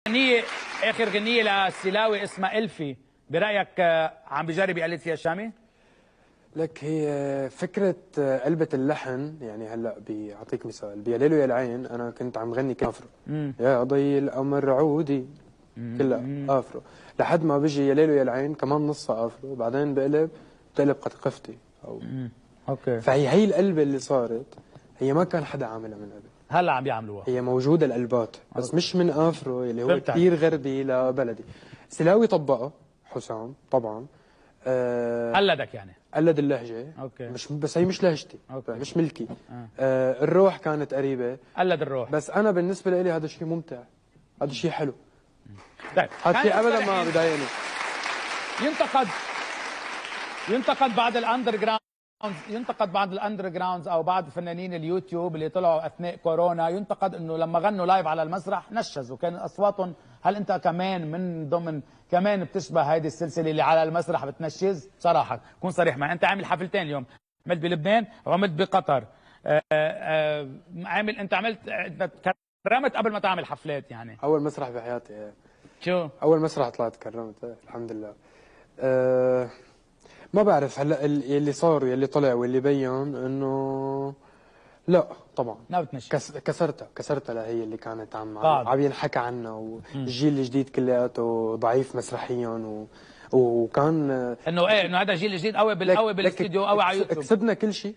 غنية اخر غنية للسلاوي اسمها الفي، برايك عم بجرب يقلد فيها الشامي؟ لك هي فكرة قلبة اللحن. يعني هلا بيعطيك مثال بيا ليل ويا العين انا كنت عم غني كافرو يا ضي القمر عودي كلها افرو، لحد ما بيجي يا ليل ويا العين كمان نصها افرو، بعدين بتقلب قفتي او اوكي. فهي القلبة اللي صارت هي ما كان حدا عاملها من قبل، هلا عم بيعملوها. هي موجودة القلبات بس أوكي. مش من افرو اللي هو كثير غربي لبلدي. سلاوي طبقها حسام طبعا. قلدك يعني؟ قلد اللهجة. اوكي. مش بس هي مش لهجتي. أوكي. مش ملكي. الروح كانت قريبة. قلد الروح. بس أنا بالنسبة لي هذا شيء ممتع، هذا شيء حلو. طيب هذا شيء أبدا ما بضايقني. ينتقد بعض الاندر جراوندز او بعض فنانين اليوتيوب اللي طلعوا اثناء كورونا، ينتقد انه لما غنوا لايف على المسرح نشزوا، كان اصواتهم. هل انت كمان من ضمن كمان بتشبه هذه السلسله اللي على المسرح بتنشز؟ صراحه كون صريح معي، انت عامل حفلتين اليوم، عملت بلبنان وعملت بقطر. عملت كرمت قبل ما تعمل حفلات يعني. أول مسرح بحياتي. شو؟ أول مسرح طلعت كرمت الحمد لله. ما بعرف هلا اللي صار واللي طلع واللي بين انه لا طبعا ما بتنشز. كسرتها لهي اللي كانت عم ينحكى عنها، والجيل الجديد كلياته ضعيف مسرحيا وكان انه هذا الجيل الجديد قوي بالاستوديو قوي على يوتيوب. كسبنا كل شيء